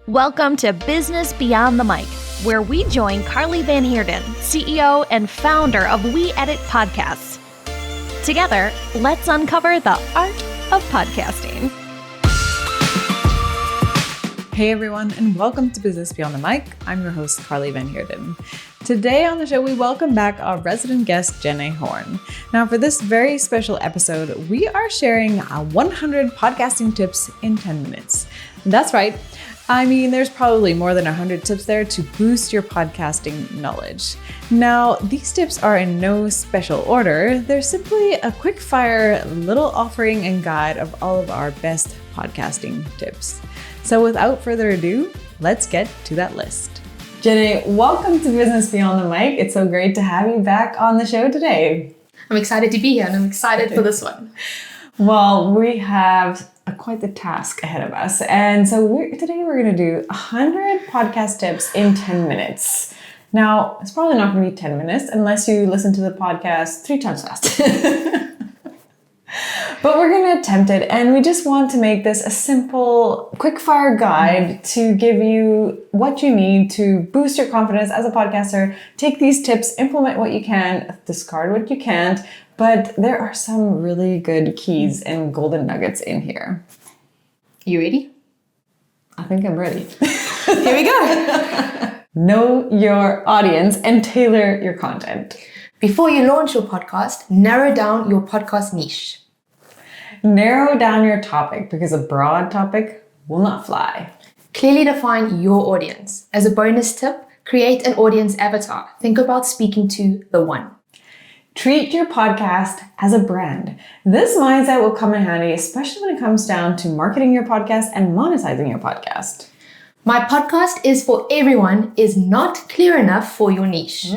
Welcome to Business Beyond the Mic, where we join Carli Van Heerden, CEO and founder of We Edit Podcasts. Together, let's uncover the art of podcasting. Hey everyone, and welcome to Business Beyond the Mic. I'm your host, Carli Van Heerden. Today on the show, we welcome back our resident guest, Jennay Horn. Now, for this very special episode, we are sharing 100 podcasting tips in 10 minutes. That's right. I mean, there's probably more than 100 tips there to boost your podcasting knowledge. Now, these tips are in no special order. They're simply a quick fire little offering and guide of all of our best podcasting tips. So without further ado, let's get to that list. Jennay, welcome to Business Beyond the Mic. It's so great to have you back on the show today. I'm excited to be here and I'm excited for this one. Well, we have quite the task ahead of us. And so today we're going to do 100 podcast tips in 10 minutes. Now, it's probably not going to be 10 minutes unless you listen to the podcast 3 times fast. But we're going to attempt it, and we just want to make this a simple, quick-fire guide to give you what you need to boost your confidence as a podcaster. Take these tips, implement what you can, discard what you can't, but there are some really good keys and golden nuggets in here. You ready? I think I'm ready. Here we go. Know your audience and tailor your content. Before you launch your podcast, narrow down your podcast niche. Narrow down your topic, because a broad topic will not fly. Clearly define your audience. As a bonus tip, create an audience avatar. Think about speaking to the one. Treat your podcast as a brand. This mindset will come in handy, especially when it comes down to marketing your podcast and monetizing your podcast. My podcast is for everyone is not clear enough for your niche.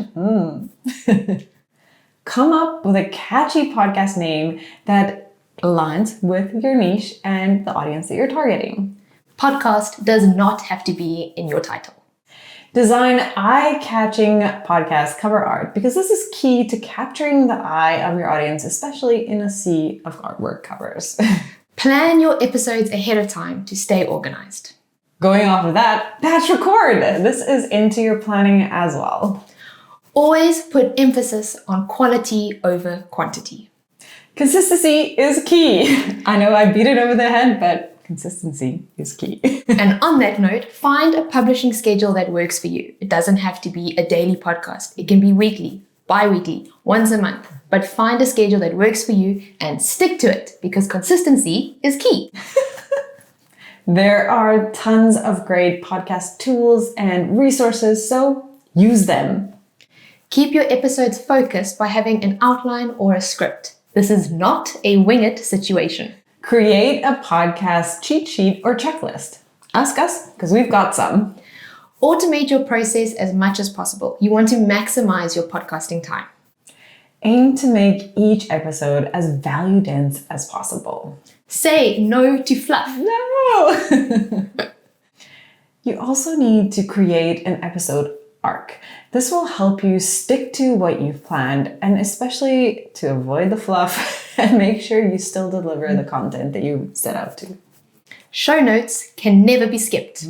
Come up with a catchy podcast name that aligns with your niche and the audience that you're targeting. Podcast does not have to be in your title. Design eye-catching podcast cover art, because this is key to capturing the eye of your audience, especially in a sea of artwork covers. Plan your episodes ahead of time to stay organized. Going off of that, batch record. This is into your planning as well. Always put emphasis on quality over quantity. Consistency is key. I know I beat it over the head, but consistency is key. And on that note, find a publishing schedule that works for you. It doesn't have to be a daily podcast. It can be weekly, bi-weekly, once a month. But find a schedule that works for you and stick to it, because consistency is key. There are tons of great podcast tools and resources, so use them. Keep your episodes focused by having an outline or a script. This is not a wing it situation. Create a podcast cheat sheet or checklist. Ask us, because we've got some. Automate your process as much as possible. You want to maximize your podcasting time. Aim to make each episode as value dense as possible. Say no to fluff. No! You also need to create an episode arc. This will help you stick to what you've planned, and especially to avoid the fluff and make sure you still deliver the content that you set out to. Show notes can never be skipped.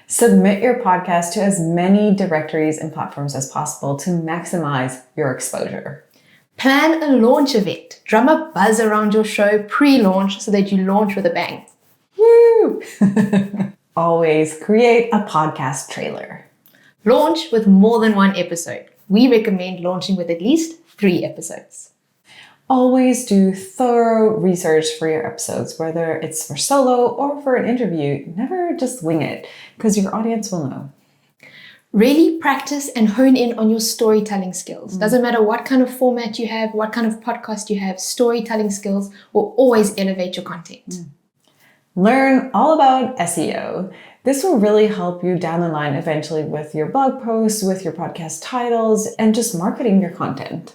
Submit your podcast to as many directories and platforms as possible to maximize your exposure. Plan a launch event. Drum a buzz around your show pre-launch so that you launch with a bang. Woo! Always create a podcast trailer. Launch with more than one episode. We recommend launching with at least 3 episodes. Always do thorough research for your episodes, whether it's for solo or for an interview. Never just wing it, because your audience will know. Really practice and hone in on your storytelling skills. Doesn't matter what kind of format you have, what kind of podcast you have, storytelling skills will always elevate your content. Learn all about SEO. This will really help you down the line eventually with your blog posts, with your podcast titles, and just marketing your content.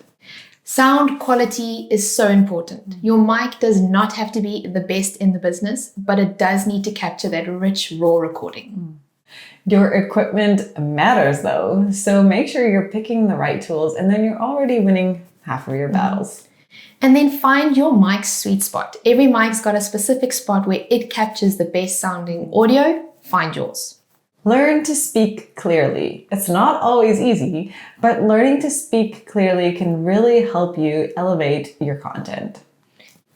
Sound quality is so important. Your mic does not have to be the best in the business, but it does need to capture that rich, raw recording. Your equipment matters though, so make sure you're picking the right tools, and then you're already winning half of your battles. And then find your mic's sweet spot. Every mic's got a specific spot where it captures the best sounding audio find yours. Learn to speak clearly. It's not always easy, but learning to speak clearly can really help you elevate your content.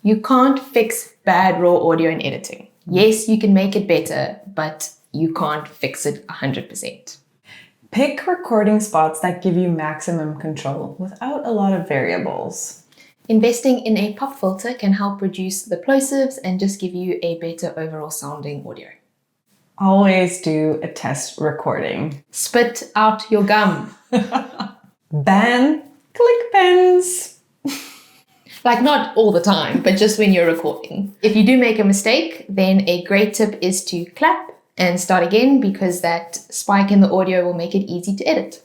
You can't fix bad raw audio in editing. Yes, you can make it better, but you can't fix it 100%. Pick recording spots that give you maximum control without a lot of variables. Investing in a pop filter can help reduce the plosives and just give you a better overall sounding audio. Always do a test recording. Spit out your gum. Ban click pens. Like not all the time, but just when you're recording. If you do make a mistake, then a great tip is to clap and start again, because that spike in the audio will make it easy to edit.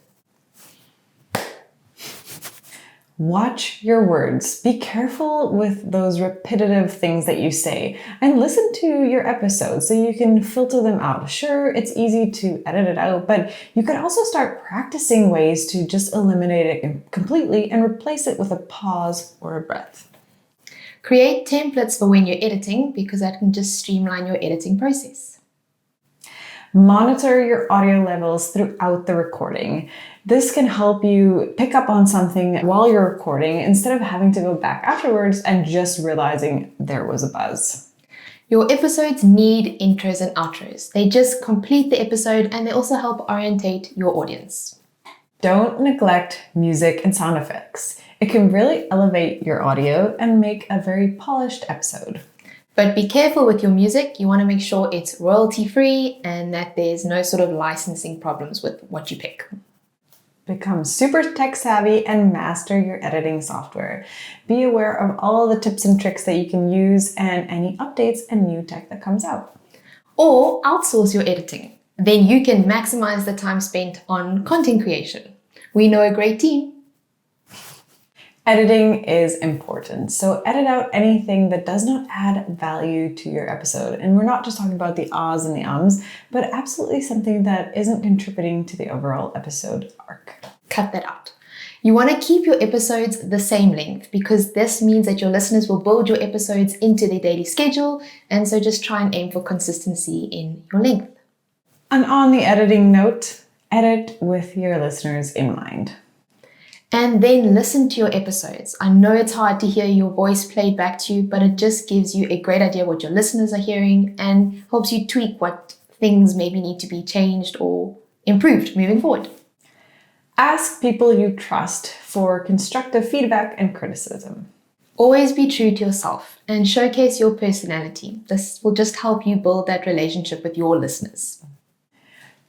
Watch your words. Be careful with those repetitive things that you say and listen to your episodes so you can filter them out. Sure, it's easy to edit it out, but you could also start practicing ways to just eliminate it completely and replace it with a pause or a breath. Create templates for when you're editing, because that can just streamline your editing process. Monitor your audio levels throughout the recording. This can help you pick up on something while you're recording instead of having to go back afterwards and just realizing there was a buzz. Your episodes need intros and outros. They just complete the episode and they also help orientate your audience. Don't neglect music and sound effects. It can really elevate your audio and make a very polished episode. But be careful with your music. You want to make sure it's royalty-free and that there's no sort of licensing problems with what you pick. Become super tech savvy and master your editing software. Be aware of all the tips and tricks that you can use and any updates and new tech that comes out. Or outsource your editing. Then you can maximize the time spent on content creation. We know a great team. Editing is important, so edit out anything that does not add value to your episode. And we're not just talking about the ahs and the ums, but absolutely something that isn't contributing to the overall episode arc. Cut that out. You want to keep your episodes the same length, because this means that your listeners will build your episodes into their daily schedule, and so just try and aim for consistency in your length. And on the editing note, edit with your listeners in mind. And then listen to your episodes. I know it's hard to hear your voice played back to you, but it just gives you a great idea what your listeners are hearing and helps you tweak what things maybe need to be changed or improved moving forward. Ask people you trust for constructive feedback and criticism. Always be true to yourself and showcase your personality. This will just help you build that relationship with your listeners.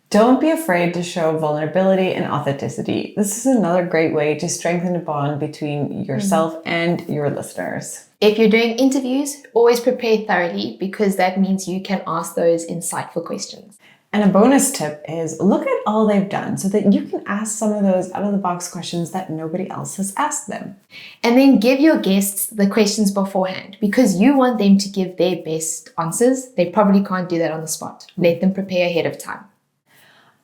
Don't be afraid to show vulnerability and authenticity. This is another great way to strengthen a bond between yourself and your listeners. If you're doing interviews, always prepare thoroughly, because that means you can ask those insightful questions. And a bonus tip is look at all they've done so that you can ask some of those out-of-the-box questions that nobody else has asked them. And then give your guests the questions beforehand, because you want them to give their best answers. They probably can't do that on the spot. Let them prepare ahead of time.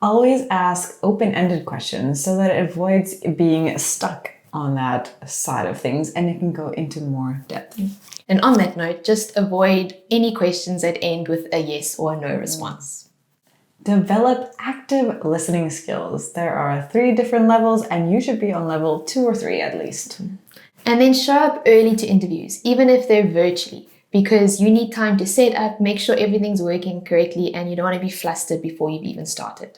Always ask open-ended questions so that it avoids being stuck on that side of things and it can go into more depth. And on that note, just avoid any questions that end with a yes or a no response. Develop active listening skills. There are 3 different levels and you should be on level 2 or 3 at least. And then show up early to interviews, even if they're virtually, because you need time to set up, make sure everything's working correctly, and you don't want to be flustered before you've even started.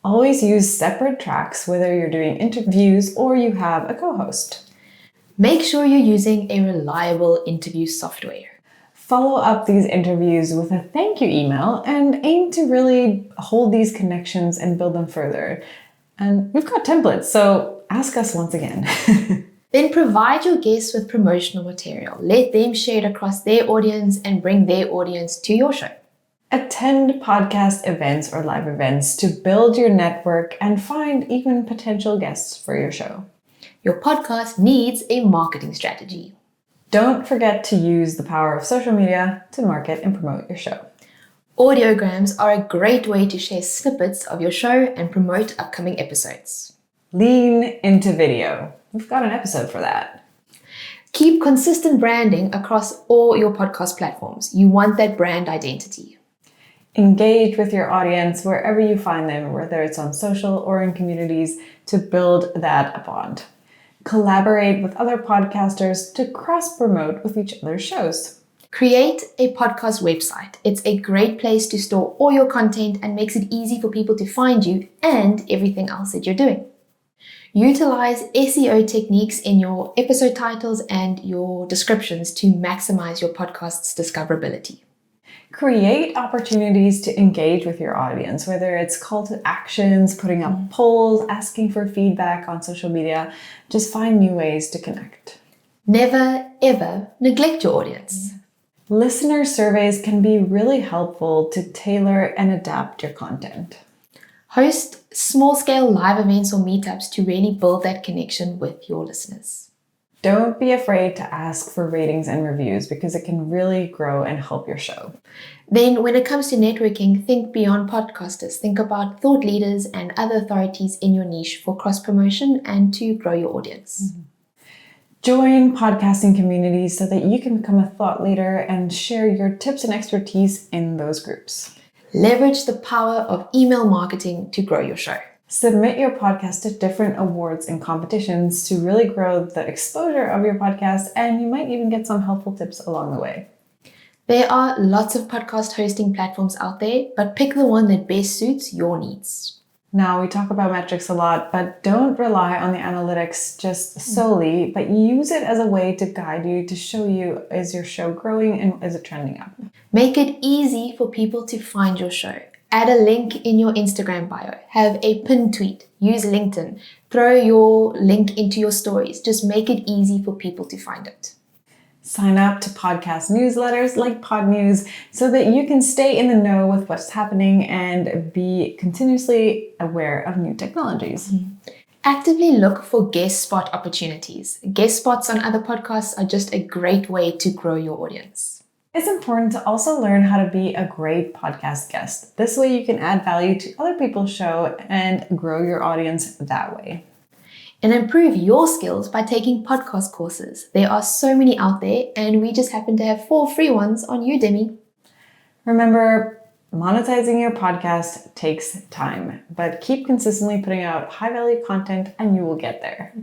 Always use separate tracks, whether you're doing interviews or you have a co-host. Make sure you're using a reliable interview software. Follow up these interviews with a thank you email and aim to really hold these connections and build them further. And we've got templates, so ask us once again. Then provide your guests with promotional material. Let them share it across their audience and bring their audience to your show. Attend podcast events or live events to build your network and find even potential guests for your show. Your podcast needs a marketing strategy. Don't forget to use the power of social media to market and promote your show. Audiograms are a great way to share snippets of your show and promote upcoming episodes. Lean into video. We've got an episode for that. Keep consistent branding across all your podcast platforms. You want that brand identity. Engage with your audience wherever you find them, whether it's on social or in communities, to build that bond. Collaborate with other podcasters to cross-promote with each other's shows. Create a podcast website. It's a great place to store all your content and makes it easy for people to find you and everything else that you're doing. Utilize SEO techniques in your episode titles and your descriptions to maximize your podcast's discoverability. Create opportunities to engage with your audience, whether it's call to actions, putting up polls, asking for feedback on social media. Just find new ways to connect. Never, ever neglect your audience. Listener surveys can be really helpful to tailor and adapt your content. Host small-scale live events or meetups to really build that connection with your listeners. Don't be afraid to ask for ratings and reviews because it can really grow and help your show. Then when it comes to networking, think beyond podcasters. Think about thought leaders and other authorities in your niche for cross-promotion and to grow your audience. Join podcasting communities so that you can become a thought leader and share your tips and expertise in those groups. Leverage the power of email marketing to grow your show. Submit your podcast to different awards and competitions to really grow the exposure of your podcast, and you might even get some helpful tips along the way. There are lots of podcast hosting platforms out there, but pick the one that best suits your needs. Now, we talk about metrics a lot, but don't rely on the analytics just solely, but use it as a way to guide you, to show you, is your show growing and is it trending up? Make it easy for people to find your show. Add a link in your Instagram bio. Have a pinned tweet. Use LinkedIn. Throw your link into your stories. Just make it easy for people to find it. Sign up to podcast newsletters like Pod News so that you can stay in the know with what's happening and be continuously aware of new technologies. Actively look for guest spot opportunities. Guest spots on other podcasts are just a great way to grow your audience. It's important to also learn how to be a great podcast guest. This way you can add value to other people's show and grow your audience that way. And improve your skills by taking podcast courses. There are so many out there, and we just happen to have 4 free ones on Udemy. Remember, monetizing your podcast takes time, but keep consistently putting out high-value content and you will get there.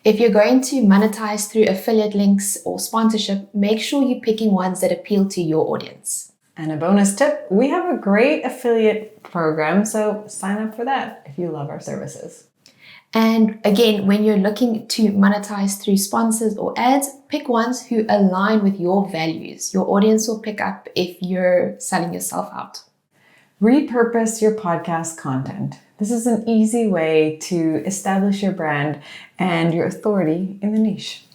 If you're going to monetize through affiliate links or sponsorship, make sure you're picking ones that appeal to your audience. And a bonus tip, we have a great affiliate program, so sign up for that if you love our services. And again, when you're looking to monetize through sponsors or ads, pick ones who align with your values. Your audience will pick up if you're selling yourself out. Repurpose your podcast content. This is an easy way to establish your brand and your authority in the niche.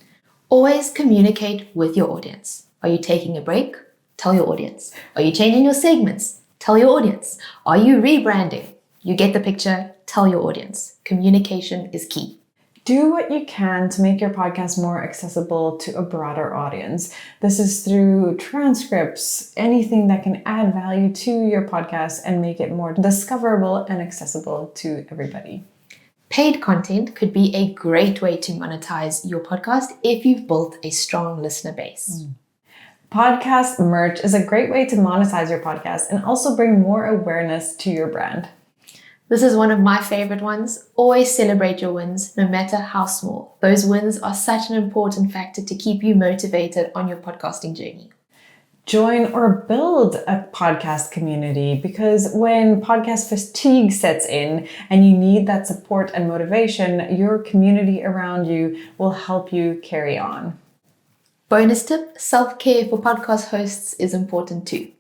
Always communicate with your audience. Are you taking a break? Tell your audience. Are you changing your segments? Tell your audience. Are you rebranding? You get the picture. Tell your audience. Communication is key. Do what you can to make your podcast more accessible to a broader audience. This is through transcripts, anything that can add value to your podcast and make it more discoverable and accessible to everybody. Paid content could be a great way to monetize your podcast if you've built a strong listener base. Podcast merch is a great way to monetize your podcast and also bring more awareness to your brand. This is one of my favorite ones. Always celebrate your wins, no matter how small. Those wins are such an important factor to keep you motivated on your podcasting journey. Join or build a podcast community, because when podcast fatigue sets in and you need that support and motivation, your community around you will help you carry on. Bonus tip, self-care for podcast hosts is important too.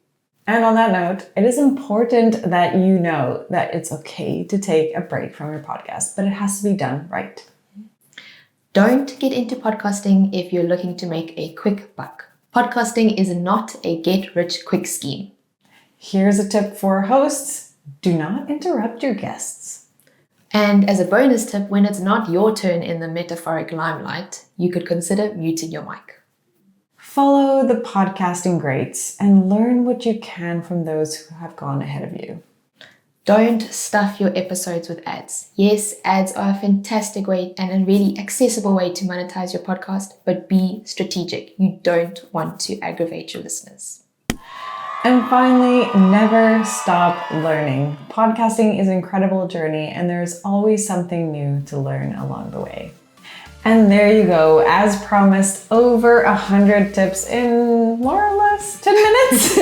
And on that note, it is important that you know that it's okay to take a break from your podcast, but it has to be done right. Don't get into podcasting if you're looking to make a quick buck. Podcasting is not a get-rich-quick scheme. Here's a tip for hosts. Do not interrupt your guests. And as a bonus tip, when it's not your turn in the metaphoric limelight, you could consider muting your mic. Follow the podcasting greats and learn what you can from those who have gone ahead of you. Don't stuff your episodes with ads. Yes, ads are a fantastic way and a really accessible way to monetize your podcast, but be strategic. You don't want to aggravate your listeners. And finally, never stop learning. Podcasting is an incredible journey, and there's always something new to learn along the way. And there you go, as promised, over 100 tips in more or less 10 minutes.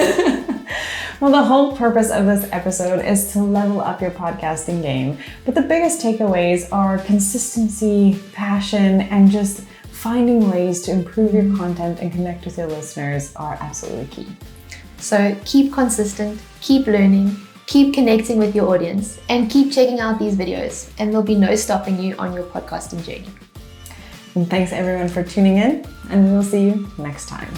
Well, the whole purpose of this episode is to level up your podcasting game, but the biggest takeaways are consistency, passion, and just finding ways to improve your content and connect with your listeners are absolutely key. So keep consistent, keep learning, keep connecting with your audience, and keep checking out these videos, and there'll be no stopping you on your podcasting journey. And thanks everyone for tuning in, and we will see you next time.